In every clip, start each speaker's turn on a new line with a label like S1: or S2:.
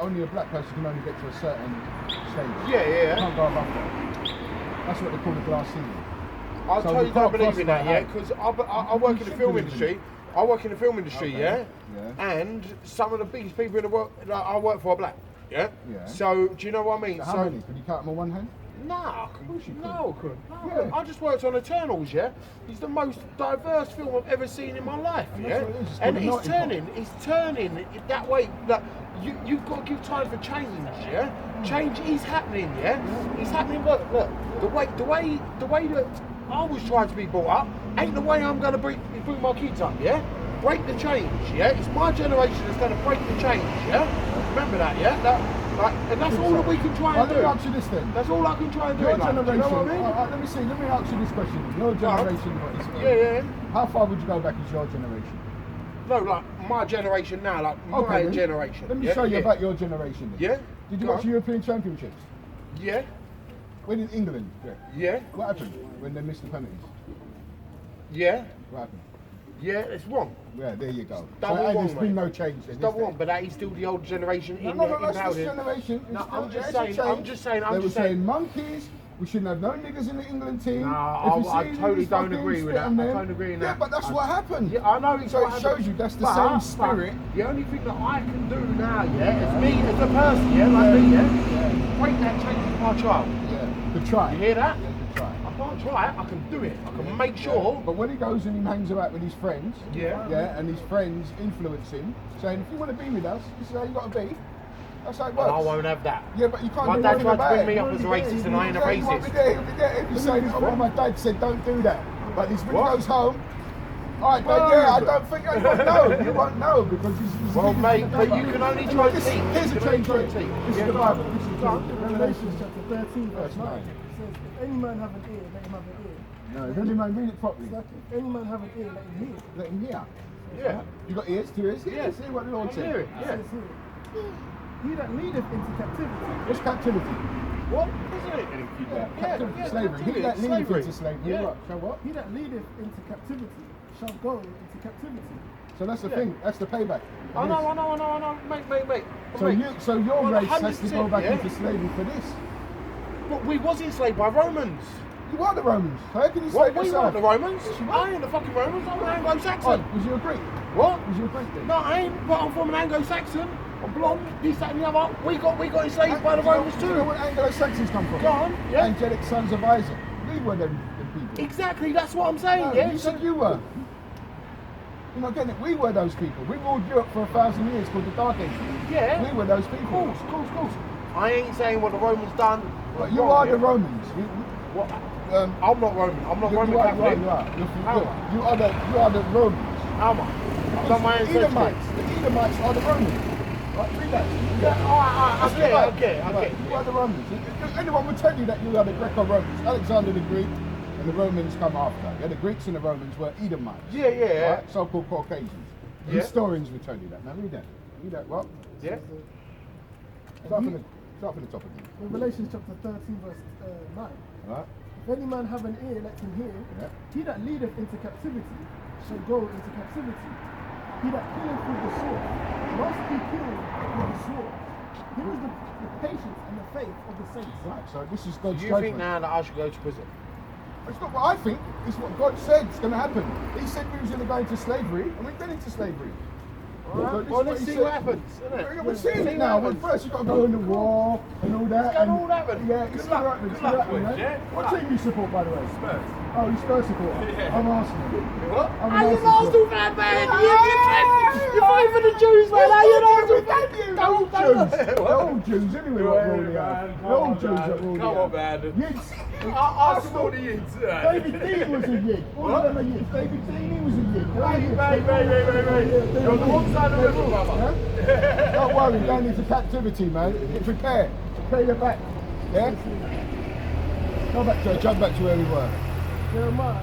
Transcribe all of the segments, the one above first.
S1: Only a black person can only get to a certain stage.
S2: Yeah.
S1: You can't go above that. That's what they call the glass ceiling.
S2: I totally don't believe in that, because I work in the film industry. I work in the film industry,
S1: okay.
S2: And some of the biggest people in the world I work for are black, yeah. So do you know what I mean?
S1: So how many? Can you count them on one hand?
S2: Nah, I couldn't.
S1: Yeah.
S2: I just worked on Eternals, yeah. It's the most diverse film I've ever seen in my life,
S1: And
S2: yeah.
S1: that's what it is, it's
S2: And
S1: called
S2: it's turning that way. Like you've got to give time for change, yeah. Change is happening, yeah. It's happening. Look, the way that I was trying to be brought up ain't the way I'm going to bring my kids up, yeah. Break the change, yeah. It's my generation that's going to break the change, yeah. Remember that, yeah. And that's all that we can try and do.
S1: Let me ask you this then.
S2: That's all I can try and do.
S1: Your generation.
S2: You know what I mean?
S1: Let me ask you this question. Your generation,
S2: Yeah.
S1: How far would you go back as your generation?
S2: No, like my generation now, like my generation.
S1: Let me show you about your generation then.
S2: Yeah.
S1: Did you watch European Championships?
S2: Yeah.
S1: When in England?
S2: Yeah.
S1: What happened when they missed the penalties?
S2: Yeah.
S1: What happened?
S2: Yeah, it's wrong.
S1: Yeah, there you go.
S2: There's
S1: been no change.
S2: It's double wrong, but that is still the old generation in
S1: that's this generation.
S2: No, I'm just saying.
S1: They were saying monkeys. We shouldn't have no niggas in the England team.
S2: No, I totally don't agree with that. I don't agree with that.
S1: Yeah, but that's what happened.
S2: Yeah, I know.
S1: So it shows you that's the same spirit.
S2: The only thing that I can do now, as me as a person, like me, break that change with my child.
S1: Yeah, to try.
S2: You hear that?
S1: Yeah, to try.
S2: I can't try it. I can do it. I can make sure.
S1: But when he goes and he hangs about with his friends, and his friends influence him, saying, if you want to be with us, this is how you got to be. That's how it works.
S2: And I won't have that.
S1: Yeah, but you can't
S2: my
S1: do
S2: dad tried to bring me
S1: it.
S2: up as a racist, and I ain't a racist.
S1: He'll be there. If you say, my dad said don't do that. But when he goes home, alright, I don't think you won't know. You won't know because he's
S2: well, mate, but you can only try and teach.
S1: Here's a change for it. This is the Bible. This is
S3: Revelation chapter 13, verse 9. It says, if any man have an ear, let him have an ear.
S1: No, if any man read it properly.
S3: If any man have an ear, let him hear.
S1: Let him hear.
S2: Yeah.
S1: You got ears? 2 ears?
S2: Yeah.
S1: See what the Lord said.
S3: It says here, he that leadeth into captivity.
S1: What's captivity?
S2: What? Isn't it?
S1: Captivity, slavery. He that leadeth into slavery. What? So what?
S3: He that leadeth into captivity shall go into captivity.
S1: So that's the thing. That's the payback.
S2: I know. Mate.
S1: So your race has to go back
S2: 100%,
S1: into slavery for this.
S2: But we was enslaved by Romans.
S1: You are the Romans. How can you
S2: What?
S1: slave
S2: We
S1: yourself?
S2: weren't the Romans.
S1: Yes, you were.
S2: I ain't the fucking Romans. I'm an
S1: Oh,
S2: Anglo-Saxon.
S1: was you a Greek?
S2: What?
S1: Was you a Greek then?
S2: No, I ain't. But I'm from an Anglo-Saxon. I'm blonde. This, that, and the other. We got enslaved by the Romans
S1: Do you know
S2: too.
S1: where Anglo-Saxons come from?
S2: Go on. Yeah.
S1: Angelic sons of Isaac. We were them people.
S2: Exactly. That's what I'm saying.
S1: No,
S2: Yeah.
S1: you said you were. You're not getting it. We were those people. We ruled Europe for 1,000 years called the Dark Ages.
S2: Yeah.
S1: We were those people.
S2: Of course. I ain't saying what the Romans done.
S1: But you are the Romans.
S2: What? I'm not Roman. I'm not Roman
S1: you are.
S2: Catholic.
S1: You are.
S2: How am I?
S1: You are the Romans.
S2: How am I? I've done my ancestry.
S1: The Edomites are the Romans. Right, read that.
S2: I get it.
S1: You are the Romans. Anyone would tell you that you are the Greco-Romans. Alexander the Greek and the Romans come after. Yeah, the Greeks and the Romans were Edomites.
S2: Yeah.
S1: Right? So-called Caucasians.
S2: Yeah.
S1: Historians will tell you that. Now read that. Read that. What?
S2: Yeah.
S1: Start from the top again.
S3: Revelation chapter 13, verse 9.
S1: Right.
S3: If any man have an ear, let him hear.
S1: Yeah.
S3: He that leadeth into captivity shall go into captivity. He that killeth with the sword must be killed with the sword. Here is the patience and the faith of the saints.
S1: Right. So this is God's
S2: Do you
S1: judgment.
S2: think now that I should go to prison?
S1: It's not what I think. It's what God said is going to happen. He said we was going to go into slavery, and we've been into slavery.
S2: Right. Well, let's see what happens, innit?
S1: We're seeing it now. But first, you've got to go in the war and all that.
S2: It's going to all happen.
S1: Yeah, it's going to happen. It's going to happen, man. What team do you support, by the way? Spurs. Oh, you Spurs supporter?
S2: Yeah.
S1: I'm Arsenal.
S2: What?
S1: I'm
S2: Are you an Arsenal fan, man? You're fighting for the Jews, man. Are you an Arsenal fan?
S1: They're all Jews. They're all Jews anyway. What rule they are? They're all Jews that rule.
S4: Come on, man.
S1: Yids.
S4: I support the Yids.
S1: David Dean was a Yid. All of them are Yids. David Dean, he was a Yid.
S4: Wait. You're on the wrong side of the river, brother.
S1: Don't worry, going into captivity, man. Prepare. Prepare your back. Yeah? Jump back to where we were.
S3: Jeremiah.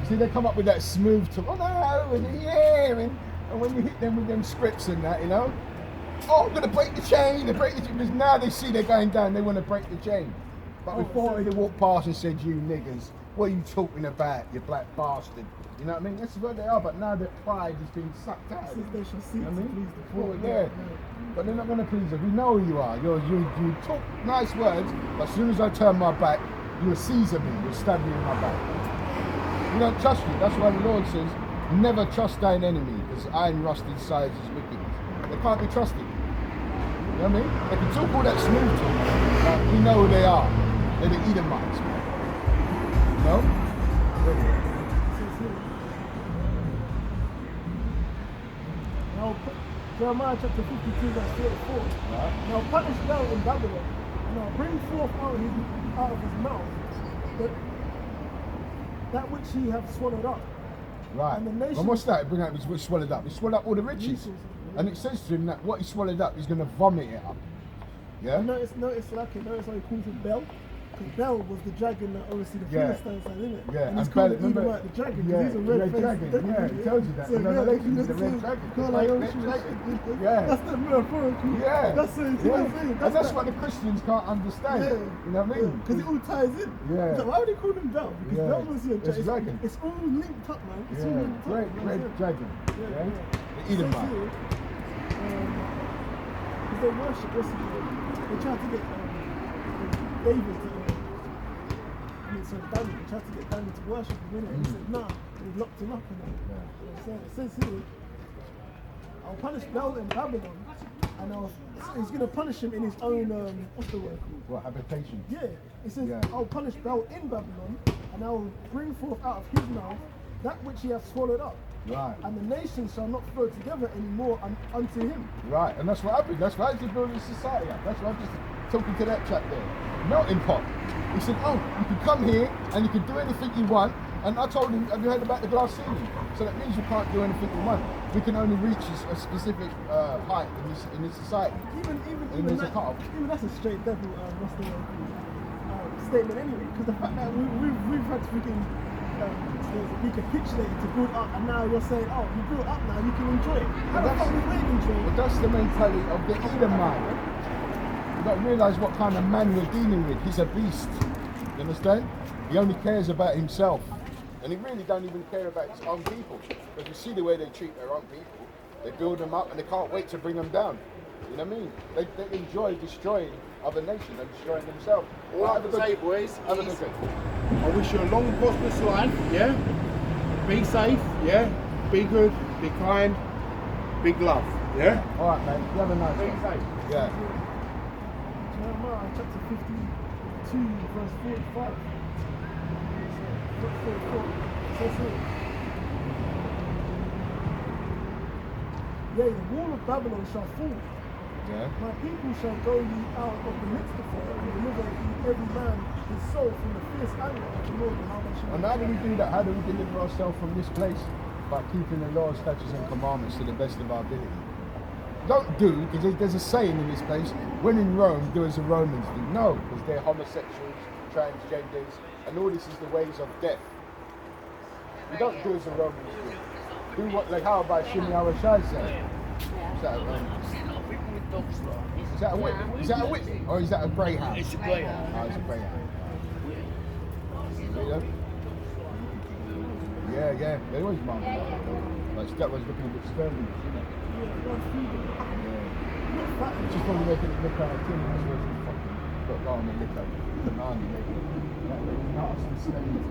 S1: See, they come up with that smooth talk. Oh no, and when you hit them with them scripts and that, you know. Oh, I'm gonna break the chain. Because now they see they're going down. They want to break the chain. But before they walked past and said, "You niggers," what are you talking about, you black bastard? You know what I mean? That's what they are, but now their pride is being sucked out.
S3: Since they shall seek
S1: You know what I
S3: to
S1: mean?
S3: please the poor.
S1: Well, yeah. But they're not going to please us. We know who you are. You talk nice words, but as soon as I turn my back, you'll Caesar me. You'll stab me in my back. We don't trust you. That's why the Lord says, never trust thine enemy, because iron rusted sides is wickedness. They can't be trusted. You know what I mean? They can talk all that smooth talk, but we know who they are. They're the Edomites, man. No?
S3: Now, Jeremiah chapter 52, verse 34.
S1: Right.
S3: Now punish thou in Babylon, and I'll bring forth out of his mouth that which he hath swallowed up.
S1: Right.
S3: And the nation-
S1: And what's that? Bring out what he swallowed up. He swallowed up all the riches. And it says to him that what he swallowed up, he's going to vomit it up. Yeah?
S3: Notice how he calls it Bel. Because Bel was the dragon that obviously the
S1: Yeah.
S3: Philistines had in it.
S1: Yeah,
S3: And he's
S1: and
S3: called
S1: Bel-
S3: it
S1: remember-
S3: Edomite the dragon, because
S1: Yeah,
S3: he's a red
S1: dragon. Yeah, it tells you that.
S3: So,
S1: In Revelation, he's the red
S3: so-
S1: dragon.
S3: God,
S1: The
S3: like,
S1: red
S3: oh, shit,
S1: dragon.
S3: shit.
S1: Yeah.
S3: That's the metaphorical.
S1: Yeah.
S3: That's the
S1: yeah.
S3: thing.
S1: And that's what the Christians can't understand.
S3: Yeah.
S1: You know what I mean?
S3: Because it all ties in.
S1: Yeah.
S3: So why would they call him Bel? Because
S1: Yeah.
S3: Bel was your
S1: It's dragon.
S3: It's all linked up, man. It's all
S1: Yeah,
S3: linked up.
S1: red,
S3: you know what I'm
S1: red
S3: saying?
S1: dragon.
S3: Yeah,
S1: Yeah?
S3: yeah.
S1: The Edomite.
S3: Because they worship, they tried to get David to, Daniel, they tried to get Daniel to worship him, innit? And he said, nah, and he locked him up in it. You know what I'm saying? It says here, I'll punish Bel in Babylon, and he's going to punish him in his own, what's the word called?
S1: What, habitation?
S3: Yeah, it says,
S1: Yeah.
S3: I'll punish Bel in Babylon, and I'll bring forth out of his mouth that which he hath swallowed up.
S1: Right.
S3: And the nations shall not flow together anymore unto him.
S1: Right, and that's what happened. That's why he's building society up. That's why I'm just talking to that chap there. Melting pot. He said, oh, you can come here and you can do anything you want. And I told him, have you heard about the glass ceiling? So that means you can't do anything you want. We can only reach a specific height in this society.
S3: Even
S1: there's a
S3: that,
S1: cut-off.
S3: even that's a straight devil what's the word called? Statement anyway. Because the fact that we've had freaking recapitulated to build up, and now you're saying, oh, you built up now, you can enjoy it. How the fuck we wait enjoy
S1: But
S3: it?
S1: that's the mentality of the Edomite. You got to realise what kind of man we're dealing with. He's a beast. You understand? He only cares about himself. And he really don't even care about his own people. Because you see the way they treat their own people. They build them up and they can't wait to bring them down. You know what I mean? They enjoy destroying other nations and destroying themselves.
S2: All I can say, boys,
S1: Have a
S2: is
S1: good day.
S2: I wish you a long, prosperous life, yeah? Be safe, yeah? Be good, be kind, big love, yeah?
S1: All right, mate. You have a nice
S2: Be
S1: one.
S2: safe.
S1: Yeah.
S3: Jeremiah chapter 52, verse 45. Says here, yea, the wall of Babylon shall fall.
S1: Yeah.
S3: My people shall go ye out of the midst of her, and deliver ye every man his soul from the fierce anger of the Lord, and how much
S1: And how do we do that? How do we deliver ourselves from this place? By keeping the laws, statutes and commandments to the best of our ability. Don't do, because there's a saying in this place, when in Rome, do as the Romans do. No, because they're homosexuals, transgenders, and all this is the ways of death. You don't do as the Romans do. Do what, like how about Shimei Arashai said? Is that a Whitney? Is that a Whitney? Or is that a Greyhound?
S5: It's a greyhound.
S1: Oh, it's a Greyhound. See that? Yeah, they always mark it. Like that was looking a bit stern, isn't it? Yeah. Just probably making it look like a tin house where it's fucking got going and look like a banana making it nasty smelling.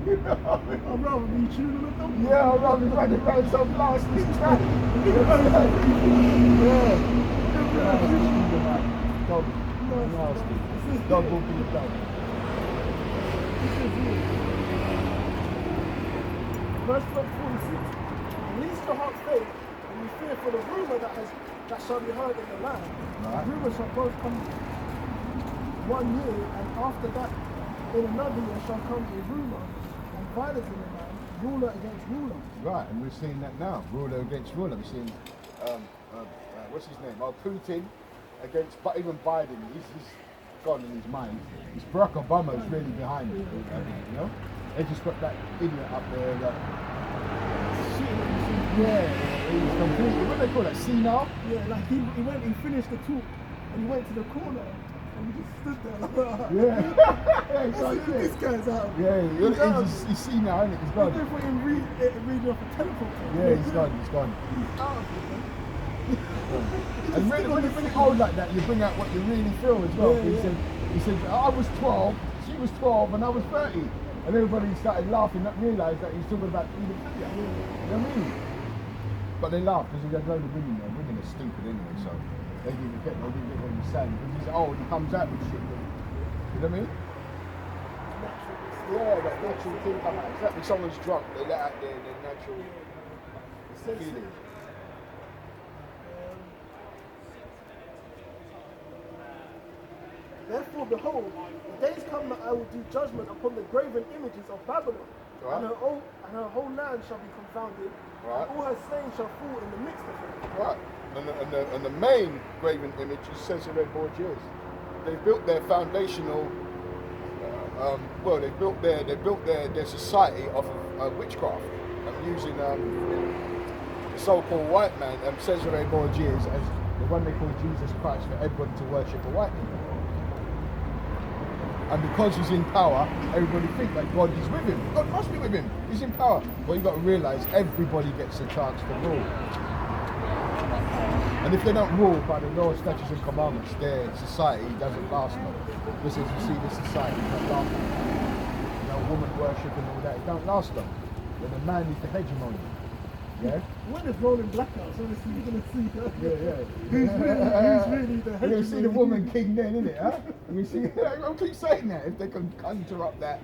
S3: I'd rather be tuning a dog.
S1: Yeah, I'd rather be running around some nasty track. Dog, nasty. Dog walking the dog.
S3: Verse 46. Release your heart faith, and you fear for the rumor that shall be heard in the land.
S1: Right.
S3: The rumor shall both come 1 year, and after that, in another year shall come a rumor, and violence in the land, ruler against ruler.
S1: Right, and we're seeing that now, ruler against ruler. We're seeing, what's his name? Oh, Putin against, but even Biden. He's gone in his mind. It's Barack Obama's really behind it. You know, they just got that idiot up there. Yeah, he's completely. What do they call that? Senile?
S3: Yeah, like he finished the talk, and he went to the corner, and and he just stood there like that.
S1: Yeah. He's
S3: I
S1: gone,
S3: said, this guy's out.
S1: Yeah, he's seen now, isn't it? He's gone.
S3: They put him reading off a teleprompter.
S1: Yeah, he's gone.
S3: He's out of it, man.
S1: And when you hold like that, you bring out what you really feel as well.
S3: Yeah,
S1: He said, I was 12, she was 12, and I was 30. And everybody started laughing, not realised that he's talking about paedophilia. You know what I mean? But they laughed because he had loads of women there. Women are stupid anyway, so they didn't get what he was saying. Because he's old, he comes out with shit. You know what I mean? Yeah, that natural thing come out. Exactly, someone's drunk, they let out their natural feelings.
S3: Therefore, behold, the days come that I will do judgment upon the graven images of Babylon,
S1: Right.
S3: and her whole land shall be confounded,
S1: Right.
S3: and all her slain shall fall in the midst of it.
S1: Right. And the main graven image is Cesare Borgia's. They built their foundational. They built their society off of witchcraft, using the so-called white man, Cesare Borgia's, as the one they call Jesus Christ, for everybody to worship a white man. And because he's in power, everybody think that God is with him. God must be with him. He's in power. But you've got to realise everybody gets a chance to rule. And if they don't rule by the law, statutes and commandments, their society doesn't last long. Because as you see, this society doesn't last long. You know, woman worship and all that, it don't last long. When a man is the hegemony. Yeah?
S3: When it's rolling blackouts, honestly, you're going to see that.
S1: Yeah.
S3: Who's really the head?
S1: You're going to see the woman king then, innit? Huh? You see, I keep saying that, if they can conjure up that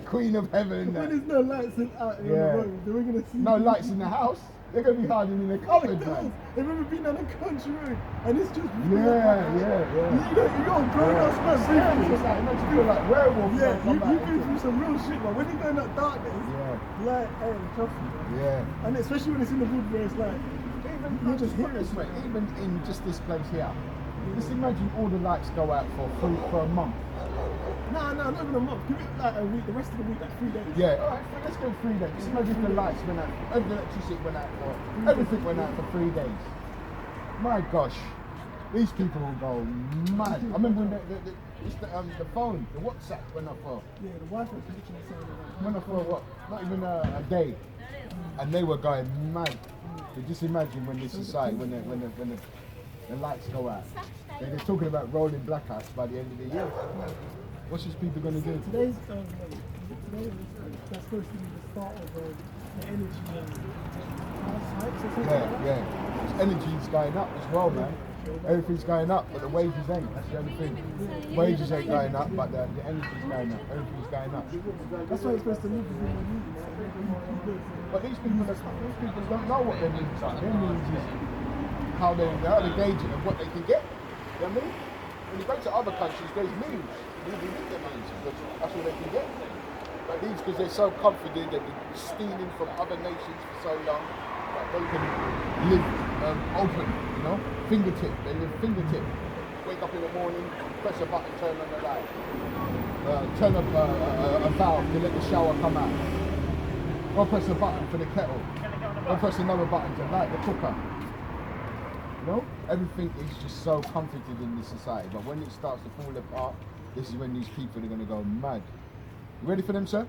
S1: queen of heaven.
S3: When there's no lights out in the road, then we're going to see.
S1: No lights in the house. They're going to be hiding in the cupboard, man.
S3: Have you ever been on a country road and it's just
S1: Yeah.
S3: You got a grown ass man breathing.
S1: It's like, it makes you feel like werewolves.
S3: Yeah, you've been through some real shit, man. When you go in that darkness, like, hey, trust me.
S1: Yeah.
S3: And especially when it's in the wood where it's like,
S1: Even just put this way, even in just this place here, just imagine all the lights go out for a month.
S3: nah, not even a month. Give it like a week, the rest of the week, like 3 days.
S1: Yeah, alright, let's go 3 days. Just imagine if the lights went out, the electricity went out for, everything went out for 3 days. My gosh, these people will go mad. I remember when the phone, the WhatsApp went up for.
S3: Yeah, the Wi-Fi connection is saying that.
S1: Went up for what? Not even a day. And they were going mad. So just imagine when this society, when the lights go out. They're talking about rolling blackouts by the end of the year. What's these people going to do?
S3: Today that's supposed to be the start of the energy hikes or something like that.
S1: Yeah. Energy's going up as well, man. Everything's going up, but the wages ain't. That's the only thing. Wages ain't going up, but the energy's going up. Everything's going up.
S3: That's why you're supposed to live within your needs.
S1: But these people don't know what their needs are. Their needs is how they gauge it and what they can get. You know what I mean? When you go to other countries, there's means. They need their means because that's all they can get. But these, because they're so confident, they've been stealing from other nations for so long, that they can live open, you know? Fingertip. They live fingertip. Wake up in the morning, press a button, turn on the light. Turn up a valve to let the shower come out. Or press a button for the kettle. Or press another button to light the cooker. You know? Everything is just so comforted in this society. But when it starts to fall apart, this is when these people are going to go mad. You ready for them, sir?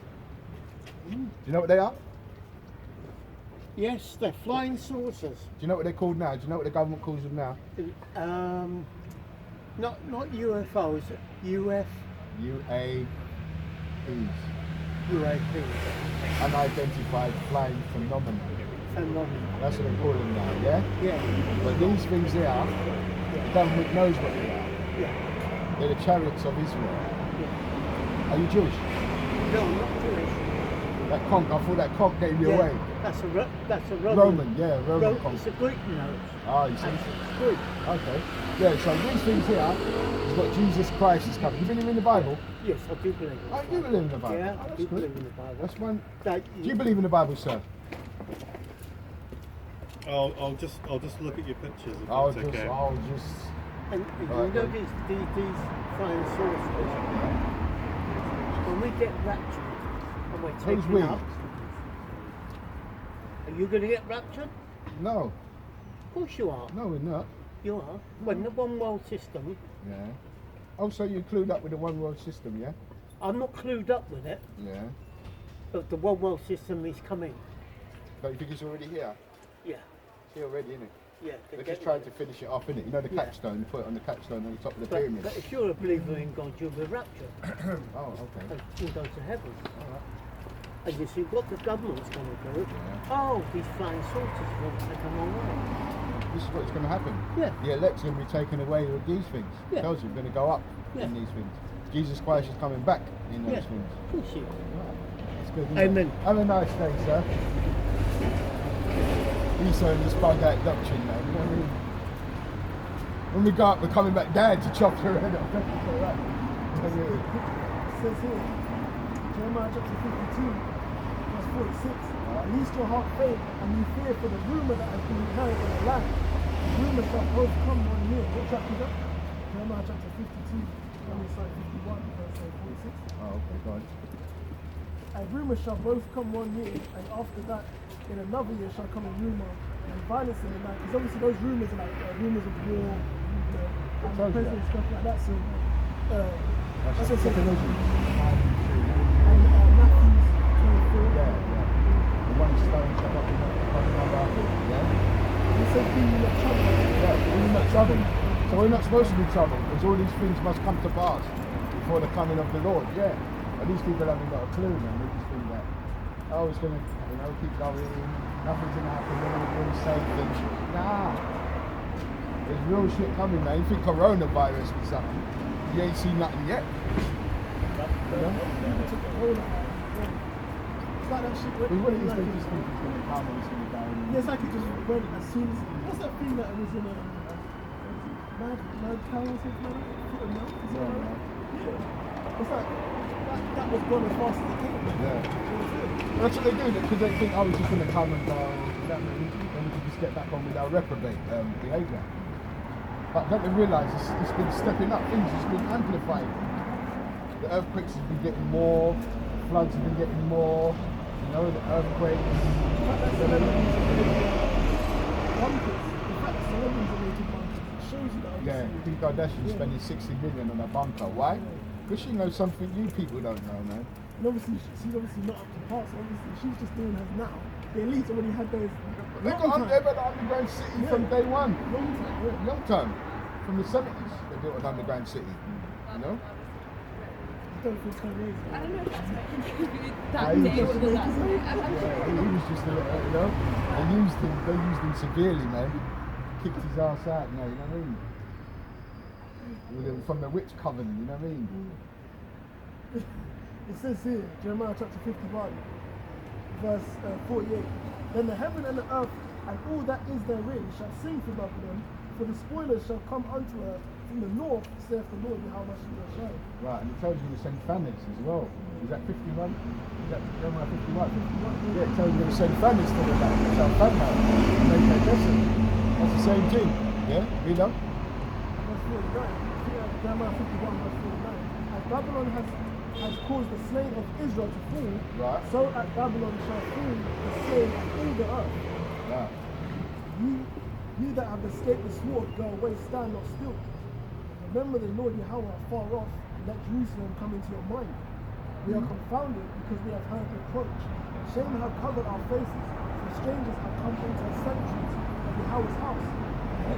S1: Do you know what they are?
S5: Yes, they're flying saucers.
S1: Do you know what they're called now? Do you know what the government calls them now?
S5: Not UFOs, UAPs. UAPs.
S1: Unidentified flying phenomena.
S5: Phenomenal.
S1: That's what they call them now, yeah?
S5: Yeah.
S1: But these things they are, the government knows what they are.
S5: Yeah.
S1: They're the chariots of Israel.
S5: Yeah.
S1: Are you Jewish?
S5: No, not Jewish.
S1: That conch, I thought that conch gave you away.
S5: That's a Roman.
S1: Roman, yeah, Roman conch.
S5: It's a Greek note.
S1: Ah, you see?
S5: It's Greek.
S1: Okay. Yeah, so these things here is what Jesus Christ is coming. You believe in the Bible?
S5: Yes, I do believe it.
S1: Oh, you believe in the Bible?
S5: Yeah,
S1: Oh,
S5: I
S1: that's
S5: do
S1: good.
S5: believe in the Bible.
S1: That's one.
S5: That
S1: Do you believe in the Bible, sir?
S4: I'll just look at your pictures if
S1: I'll
S4: that's okay.
S1: just.
S5: And
S1: Right,
S5: you know
S1: then.
S5: these flying saucers, when we get raptured and we're
S1: Who's
S5: taken
S1: we?
S5: up, are you going to get raptured?
S1: No,
S5: Of course you are.
S1: no, we're not.
S5: You are. When the one world system,
S1: Yeah. Oh, so you're clued up with the one world system, yeah?
S5: I'm not clued up with it,
S1: Yeah.
S5: but the one world system is coming.
S1: Don't you think it's already here?
S5: Yeah,
S1: It's here already, isn't it?
S5: yeah.
S1: They're just trying to finish it off, innit? You know the
S5: Yeah.
S1: capstone, you put it on the capstone on the top of the
S5: But,
S1: pyramid.
S5: but if you're a believer in God, you'll be raptured
S1: Oh, okay.
S5: and you'll go to heaven.
S1: Alright.
S5: And you see what the government's going to do.
S1: Yeah.
S5: Oh, these flying saucers will take them all away.
S1: This is what's going to happen.
S5: Yeah.
S1: The elect's going to be taken away with these things.
S5: Yeah.
S1: It tells you, going to go up
S5: Yeah.
S1: in these things. Jesus Christ is coming back in those
S5: Yeah.
S1: things.
S5: Of course you.
S1: It's good, isn't
S5: Amen.
S1: it? Have a nice day, sir. He's saying this bug out doctrine, man. You know what I mean? When we go up, we're coming back down to chop your head off. That's all right.
S3: It says here, Jeremiah chapter 52, verse 46. Release your heart faith, and you fear for the rumor that has been heard in the land. Rumor shall both come one year. What chapter is that? Jeremiah chapter 52, sorry, 51, verse 46.
S1: Oh, okay, go on.
S3: And rumor shall both come one year, and after that, in another year shall come a rumor and violence in the land. Because obviously those rumors are like rumors of war, and the president stuff like that. So, that's what it says. And Matthew's 24.
S1: Yeah. The one stone shall not be another. Yeah.
S3: He says, "Be ye not troubled."
S1: Yeah, we're not troubled. So we're not supposed to be troubled, because all these things must come to pass before the coming of the Lord. Yeah. But these people haven't got a clue, man. They just think that, oh, it's going to, keep going, nothing's going to happen, we're going to save things. Nah. There's real shit coming, man. You think coronavirus is something, you ain't seen nothing yet. You know?
S3: People took the whole it's like that shit.
S1: But what it is, they just think it's going to come and it's going to go.
S3: Yeah, it's like it just went as soon as. What's that thing that was in a Mad Cow or something like that? Yeah. It's like that was gone as fast as it came.
S1: Yeah. That's what they do, because they think, oh, it's just going to come and go. Then we can just get back on with our reprobate behaviour. But don't they realise it's been stepping up, things has been amplified. The earthquakes have been getting more, floods have been getting more, the earthquakes.
S3: The fact that celebrities are making bunkers, the fact that celebrities are making bunkers, it shows you that.
S1: Yeah, Kim Kardashian spending 60 million on a bunker. Why? Because she knows something you people don't know, man.
S3: And obviously, she's obviously not up to par, so obviously she's just doing hers now. The elites already had those.
S1: They got on there, but the underground city from day one.
S3: Long time, yeah.
S1: Long time. From the 70s, they built an underground city. You know?
S3: I don't feel kind of lazy.
S6: I don't know if that's what contributed
S1: I
S6: that
S1: was
S6: day
S1: just
S6: or that.
S1: Yeah, he was just a little, they used him severely, man. Kicked his ass out, you know what I mean? From the witch coven, you know what I mean?
S3: It says here, Jeremiah chapter 51, verse 48. Then the heaven and the earth and all that is therein shall sing for Babylon, for the spoilers shall come unto her from the north, saith the Lord, how much she will shine.
S1: Right, and it tells you to send famines as well. Is that 51? Is that Jeremiah 51? Yeah, it tells you to send famines to the land. It shall famine her, and make her desolate. That's the same thing. Yeah? You know?
S3: Verse 49. Jeremiah 51, verse 49. As Babylon has caused the slain of Israel to fall,
S1: Right.
S3: so at Babylon shall fall the slain of all the earth.
S1: Right.
S3: Ye that have escaped the sword, go away, stand not still. Remember the Lord Yahweh far off, let Jerusalem come into your mind. We are confounded because we have heard reproach. Shame have covered our faces, for strangers have come into the sanctuaries of Yahweh's house.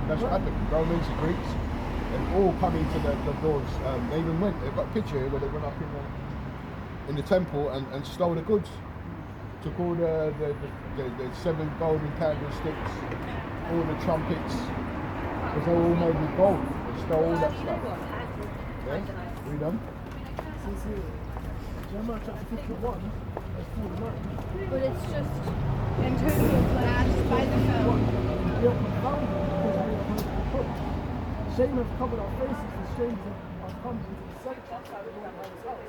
S1: That's what happened. Romans, the Greeks, they all come into the Lord's. They even went. They've got a picture here where they went up in the temple and stole the goods. Took all the 7 golden candlesticks, all the trumpets, because they were all made with gold. They stole all that stuff. Yeah, read them.
S3: It says here, Jeremiah chapter 51, verse 49.
S6: But it's just in terms of like by the phone.
S3: We are confounded because we have heard reproach. Shame have covered our faces, for strangers have come into the sanctuary of the Lord Yahweh's house.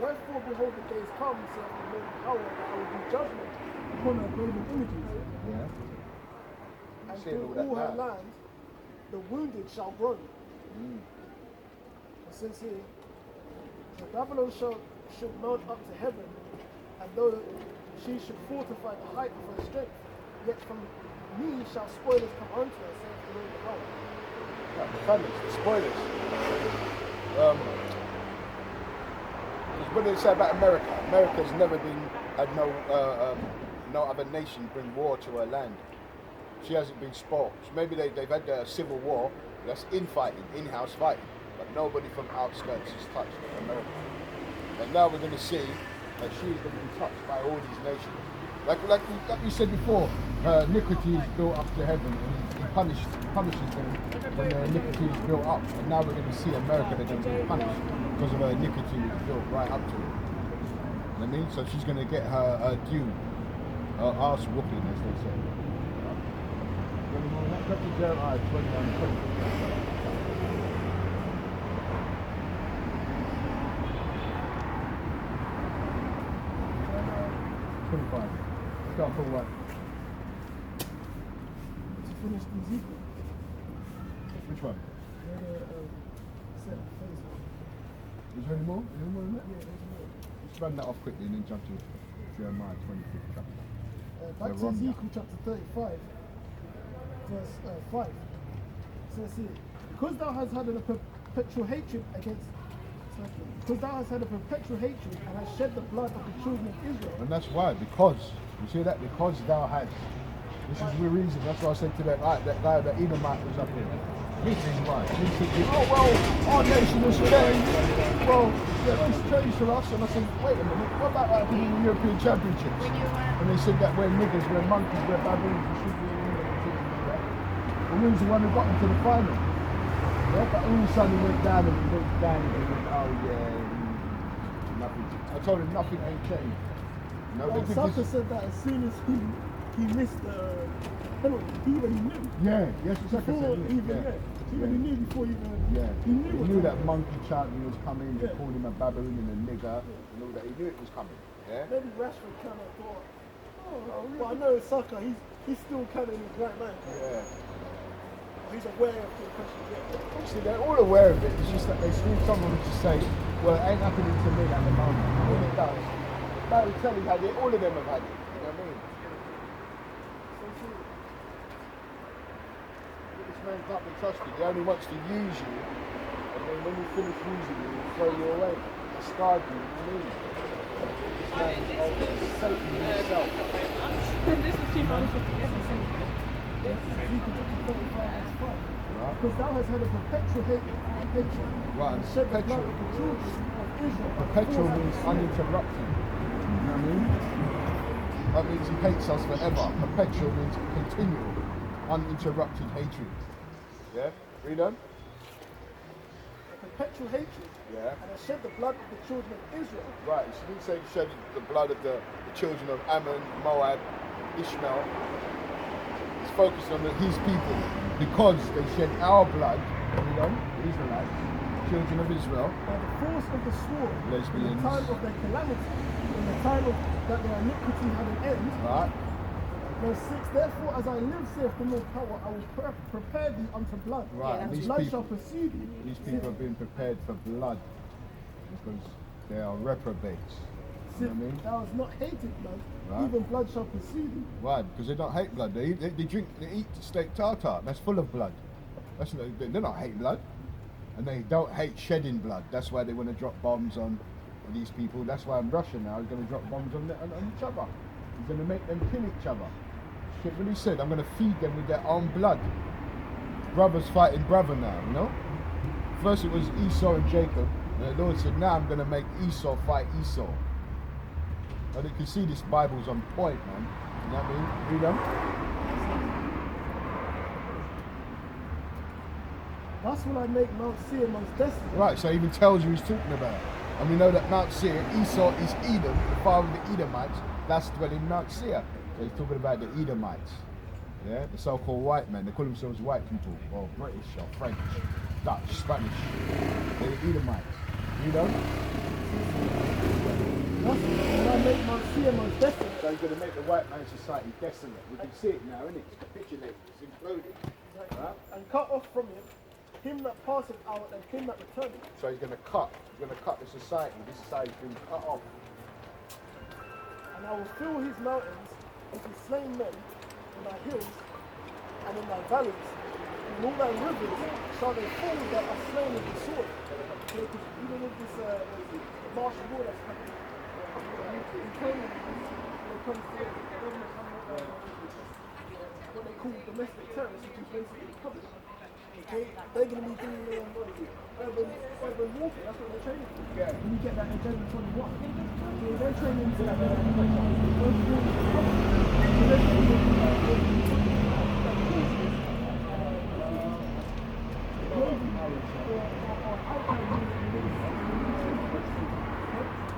S3: Wherefore, behold, the days come, saith the Lord Yahweh, that I will do judgment upon her graven images.
S1: Yeah.
S3: And
S1: Seeing
S3: through
S1: all
S3: all
S1: that
S3: her
S1: now.
S3: land, the wounded shall groan. It says here, the Babylon should mount up to heaven, and though she should fortify the height of her strength, yet from me shall spoilers come unto her, saith the Lord Yahweh.
S1: Like the famines, the spoilers. what do they say about America? America's never had no other nation bring war to her land. She hasn't been spoiled. So maybe they've had a civil war, that's infighting, in-house fighting, but nobody from outskirts has touched America. And now we're going to see that she's going to be touched by all these nations. Like we said before, iniquity is built up to heaven, and he punishes them when their iniquity is built up. And now we're going to see America, they're going to be punished because of her iniquity that's built right up to it. You know what I mean? So she's going to get her due, her arse whooping, as they say. Cut to Jeremiah 21:20. 25. Start for what?
S3: To finish Ezekiel.
S1: Which one? Is there any more? Any more in that?
S3: Yeah, there's more.
S1: Let's run that off quickly and then jump to Jeremiah 25th chapter.
S3: Back to Ezekiel chapter 35, verse 5. So let's see. Because thou hast had a perpetual hatred against, because thou hast had a perpetual hatred and hast shed the blood of the children of Israel.
S1: And that's why, because, you see that? Because thou hast. This is the reason, that's why I said to that guy, that Edomite was up here. This is why. He said, oh well, our nation was changed. Well, yeah, it's changed for us. And I said, wait a minute, what about that in the European Championships? And they said that we're niggers, we're monkeys, we're baboons, we should be in England and that. And we was the one who got into the final. Yeah, but all of a sudden he went down and he went down and he went, oh yeah, nothing. I told him nothing ain't changed. No, they did
S3: Saka
S1: this.
S3: said that as soon as he missed the penalty, he already knew.
S1: Yeah, yes, Saka
S3: Before
S1: said,
S3: even
S1: yeah.
S3: he already knew before even.
S1: Yeah,
S3: He knew
S1: that monkey chanting was coming. They
S3: Yeah.
S1: called him a baboon and a nigger and all that. He knew it was coming. Yeah.
S3: Maybe Rashford kind of thought, but I know Saka, he's still kind of in his right mind.
S1: Yeah.
S3: He's aware of the question. Yeah.
S1: Obviously, they're all aware of it. It's just that they see someone to say, "Well, it ain't happening to me at the moment." And when it does, Balotelli had it. All of them have had it. You know what I mean? This man can't be trusted. He only wants to use you, and then when you finish using you, he'll throw you away, discard you. You know what I mean? This man is Satan himself.
S6: This is too much.
S3: Because thou hast had a perpetual hatred
S1: Right,
S3: and shed the blood
S1: perpetual.
S3: of the children of Israel.
S1: Perpetual means uninterrupted. You know what I mean? That means he hates us forever. Perpetual means continual, uninterrupted hatred. Yeah? Read on?
S3: A perpetual hatred
S1: Yeah.
S3: and has shed the blood of the children of Israel.
S1: Right, she didn't say he shed the blood of the children of Ammon, Moab, Ishmael. He's focused on his people because they shed our blood, you know, the Israelites, children of Israel.
S3: By the force of the sword, in
S1: Lesbians.
S3: the time of their calamity, in the time of that their iniquity had an end.
S1: Right?
S3: Verse 6, therefore as I live, saith the Lord power, I will prepare thee unto blood.
S1: Right, and
S3: And
S1: these
S3: blood
S1: people-
S3: shall pursue thee.
S1: These people have been prepared for blood because they are reprobates. You know what I mean?
S3: Thou hast not hated blood,
S1: Right.
S3: even blood shall pursue thee.
S1: Why? Because they don't hate blood. They eat steak tartare. That's full of blood. They don't hate blood, and they don't hate shedding blood. That's why they want to drop bombs on these people. That's why in Russia now he's going to drop bombs on each other. He's going to make them kill each other. Shit, what he said, I'm going to feed them with their own blood. Brothers fighting brother now, you know. First it was Esau and Jacob, and the Lord said, now I'm going to make Esau fight Esau. And you can see this Bible's on point, man. You know what I mean? Read on.
S3: Thus will I make Mount Seir most desolate.
S1: Right, so he even tells you he's talking about. And we know that Mount Seir, Esau is Edom, the father of the Edomites. That's dwelling in Mount Seir. So he's talking about the Edomites. Yeah, the so-called white men. They call themselves white people, or British, or French, Dutch, Spanish. They're the Edomites. You know?
S3: Thus will I make Mount Seir most desolate.
S1: So he's going to make the white man's society desolate. We can see it now, isn't it? It's capitulating, it's imploding. Right?
S3: And cut off from him that passeth out and him that returneth.
S1: So he's going to cut the society. This society's been cut off.
S3: And I will fill his mountains with his slain men, in thy hills and in thy valleys, and in all thy rivers shall they fall that are slain with the sword. Okay, because even with this martial law that's happening, in Kenya, when it comes to the government having what they call domestic terrorists, which is basically public. Okay, they're going to be doing urban warfare. That's what they're training for.
S1: Yeah.
S3: When you get that agenda 21, okay, they're training to that. Urban warfare.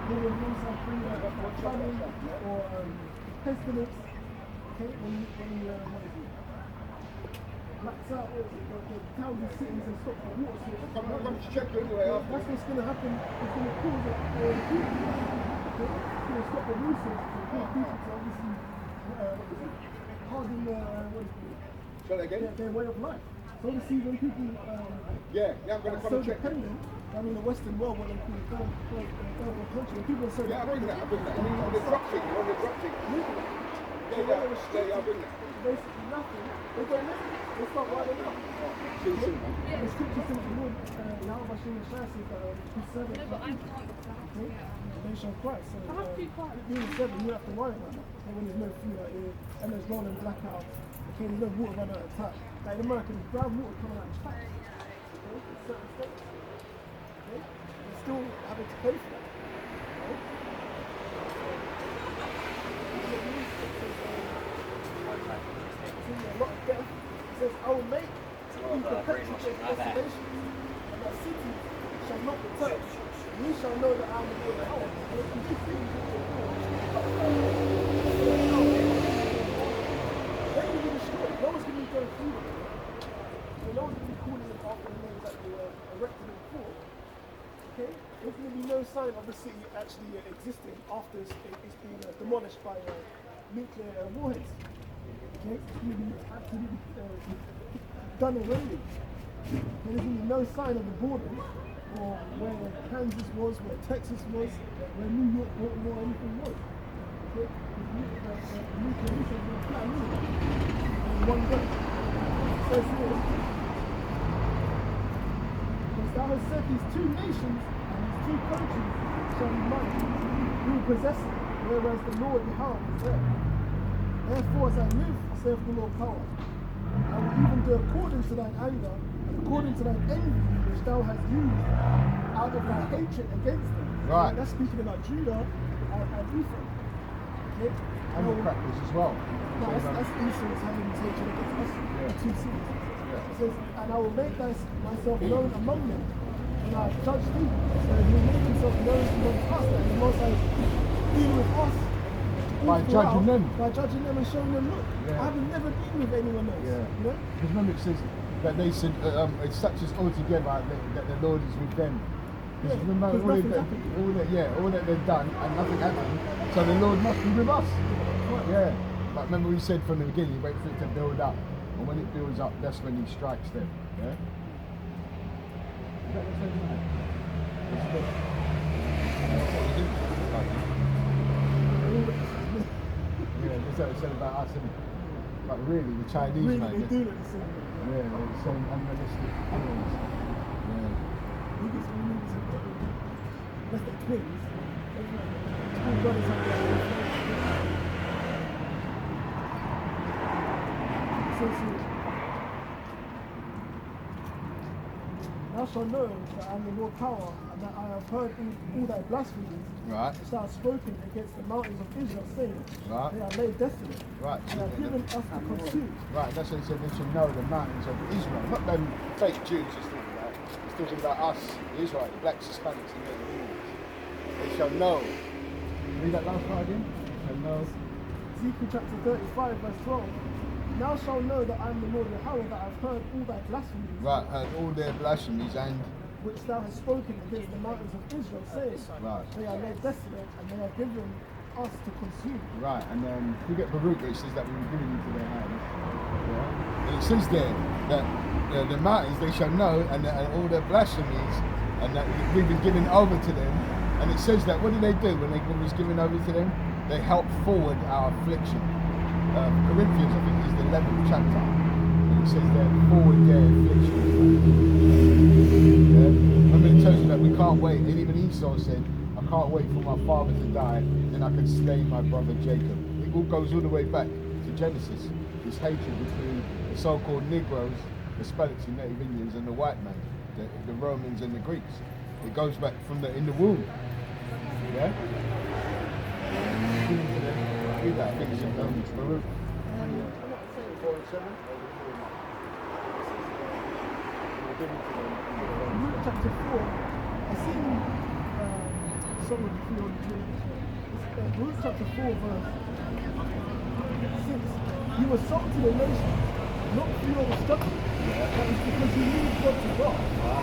S3: So they're training or pestilence, okay, when what is it? Blacks out, the towns and cities and stop the water source.
S1: I'm going to check you anyway.
S3: That's what's going to happen. It's going to cause it. Okay? It's going to stop the resources and cause people to obviously harden
S1: Say that again?
S3: their way of life. So obviously when people
S1: Yeah, I'm going to
S3: are
S1: come
S3: so
S1: and check.
S3: dependent, I mean the Western world, what they call it, third world country, when people are so
S1: Yeah, I bring
S3: dependent,
S1: that. I mean, on the drop thing, on the drop thing. Yeah, I bring that.
S3: basically nothing, they go nothing. They start riding up.
S1: See you soon, man.
S3: The scripture says the Lord, now Bashir and Shah says that his servants they shall cry. So being a servant, you have to worry about that. And when there's no food out here, and there's rolling blackouts, okay, there's no water running out of tap. Like in America, there's brown water coming out of taps. Okay, in certain states. Okay, they're still having to pay for that. Okay? A lot of death. It says, I will make you perpetuate desolation, and that city shall not be touched. And ye shall know that I am the Lord. They can be destroyed. No one's going to be going through them. So no one's going to be calling them after the names that they erected them for. Okay? There's going to be no sign of the city actually existing after it's been demolished by nuclear warheads. Okay, it's going to be absolutely done away with. There's going to be no sign of the borders, or where Kansas was, where Texas was, where New York or anything was. Okay, the nuclear missiles will fly in one go. It says here, because thou hast said these two nations and these two countries shall be mine, who will possess it, whereas the Lord Yahweh is there. Therefore, as I live, saith the Lord power, I will even do according to thine anger, and according to thine envy, which thou hast used, out of thy hatred against them.
S1: Right.
S3: And that's speaking about Judah and Ephraim. Okay?
S1: And the crackers as well.
S3: No, that's Esau's having his hatred against us, the two cities. It says, and I will make myself known among them, and I have judged thee. So he will make himself known among us, and the Most High deal with us.
S1: By judging them.
S3: By judging them and showing them, look,
S1: Yeah.
S3: I haven't never been with anyone else.
S1: Yeah.
S3: You know?
S1: Because remember it says that they said it's such as all together that the Lord is with them. Because
S3: Yeah,
S1: remember
S3: because
S1: all
S3: nothing's
S1: all that they've done and nothing happened. So the Lord must be with us. Yeah. But remember we said from the beginning, you wait for it to build up. And when it builds up, that's when he strikes them. Yeah? Is that the same man? That's what we do. Yeah, that's what it said about us. But really, the Chinese
S3: Really,
S1: man.
S3: they do look the same.
S1: Yeah, they're the same unrealistic things. Yeah.
S3: Niggas have got unless they're twins. Two brothers have their own association. Thou shalt know that I am the Lord power, and that I have heard all thy blasphemies,
S1: Right.
S3: which thou hast spoken against the mountains of Israel, saying,
S1: Right.
S3: they are laid desolate,
S1: Right.
S3: and have given us to consume.
S1: Right, that's what he said, they should know the mountains of Israel. Not them fake Jews he's talking about. He's talking about us, Israel, the blacks, Hispanics, and the Indians. They shall know. Read that last part again. Shall know.
S3: Ezekiel chapter 35, verse 12. Now shall know that I am the Lord Yahweh, that I have heard all thy blasphemies,
S1: Right, heard all their blasphemies and
S3: which thou hast spoken against the mountains of Israel, saying,
S1: Right.
S3: they are laid desolate, and they are given us to consume.
S1: right, and if you get Baruch, it says that we were giving into their hands. Yeah. And it says there that the mountains they shall know, and all their blasphemies, and that we've been given over to them. And it says that what did they do when it was given over to them? They helped forward our affliction. Corinthians, I think, is the 11th chapter. And it says that forward their affliction. Yeah. Remember it tells you that we Esau said, I can't wait for my father to die, then I can slay my brother Jacob. It all goes all the way back to Genesis. This hatred between the so-called Negroes, the Spanish and Native Indians, and the white man, the Romans and the Greeks. It goes back from in the womb. Yeah? Read that, I think it's in Baruch.
S3: Luke chapter 4, I seen some of the theology. Luke chapter 4, verse 6. He was sold to the nations, not for your struggle. That is because he knew God to God.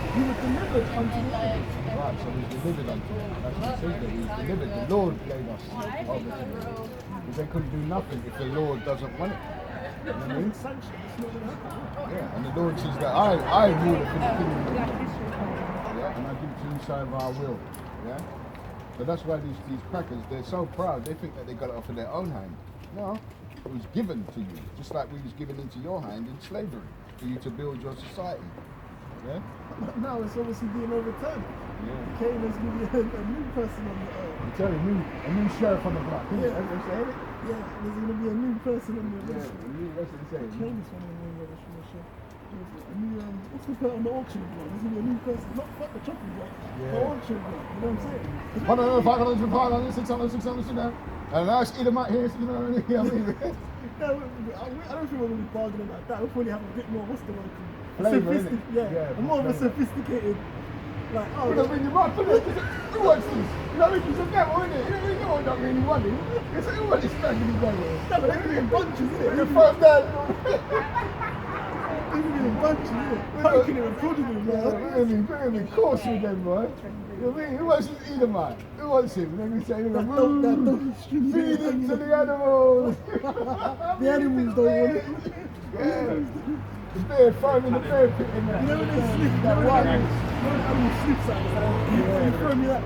S3: He was delivered unto the Lord.
S1: Right, so he's delivered unto us. That's what it says there. He's delivered. The Lord gave us over to them. Because they couldn't do nothing if the Lord doesn't want it. You know what I mean?
S3: Sanction, it's not going to happen.
S1: Yeah, and the Lord says that I rule it for the kingdom of God. Yeah, and I give it to whosoever I will. Yeah? So that's why these crackers, they're so proud, they think that they got it off of their own hand. No, it was given to you, just like we was given into your hand in slavery, for you to build your society. Yeah?
S3: Now it's obviously being overturned.
S1: Yeah.
S3: Cain is going to be a new person on the earth.
S1: I tell you, a new sheriff on the block.
S3: Yeah.
S1: Have you said it?
S3: Yeah, there's going to be a new person on the
S1: Yeah,
S3: earth.
S1: a new, that's what they say.
S3: Cain is one of the ones that should show. A new, what's the put on the auction block? There's going to be a new person, not the chopping block, the auction block. You know what I'm saying?
S1: 100, 500, 600, 600. And now it's Edomite here, you know what I mean?
S3: No, I don't think we're going to be bargaining like that. We'll probably have a bit more, what's the word?
S1: Flavour, innit?
S3: Yeah, more of a sophisticated, like, oh,
S1: Because when you rock for it, who wants this? You know, it's a devil, isn't it? You know what don't really want it. It's who wants this man to be going with?
S3: no, but they're going to be in bunches, isn't it?
S1: The first time.
S3: They're going to be in bunches, isn't it? Poking him and prodding him, like,
S1: Really course with them, boy. You know what I mean? Who wants this Edomite? Who wants him? And then we say,
S3: that don't
S1: feed it to the animals.
S3: The animals don't want it.
S1: Yeah. The bear, throw him in the bear pit in there.
S3: You know when they slip, you know when animal slips out, you throw me that.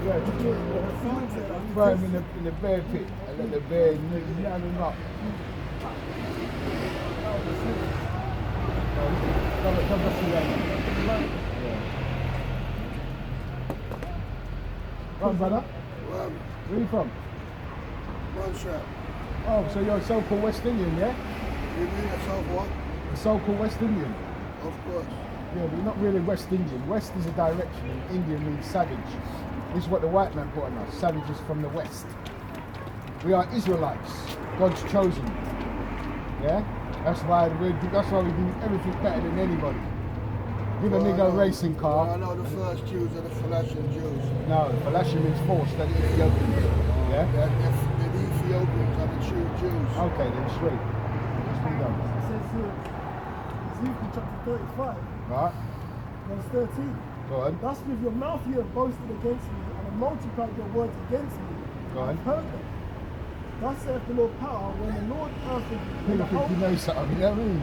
S1: Throw him in the bear pit and let the bear nab him up. Right, brother. Where are you from?
S7: One shot.
S1: Oh, so you're a so-called West Indian, yeah?
S7: You mean yourself what?
S1: A so-called West Indian.
S7: Of course.
S1: Yeah, but you're not really West Indian. West is a direction, and Indian means savage. This is what the white man put on us. Savages from the West. We are Israelites, God's chosen. Yeah, that's why we do everything better than anybody. Give a nigga a racing car.
S7: I know the first Jews are the Phoenician Jews.
S1: No, Phoenicia means force. They're the Ethiopians. Yeah.
S7: The Ethiopians are the true Jews.
S1: Okay, then straight. Let's be done.
S3: It says here, Ezekiel chapter 35,
S1: Right.
S3: verse 13.
S1: Go on.
S3: Thus with your mouth you have boasted against me, and have multiplied your words against me.
S1: Go on.
S3: I've heard them. Thus saith the Lord power, when the Lord earth and
S1: People think you know something. You know what I mean?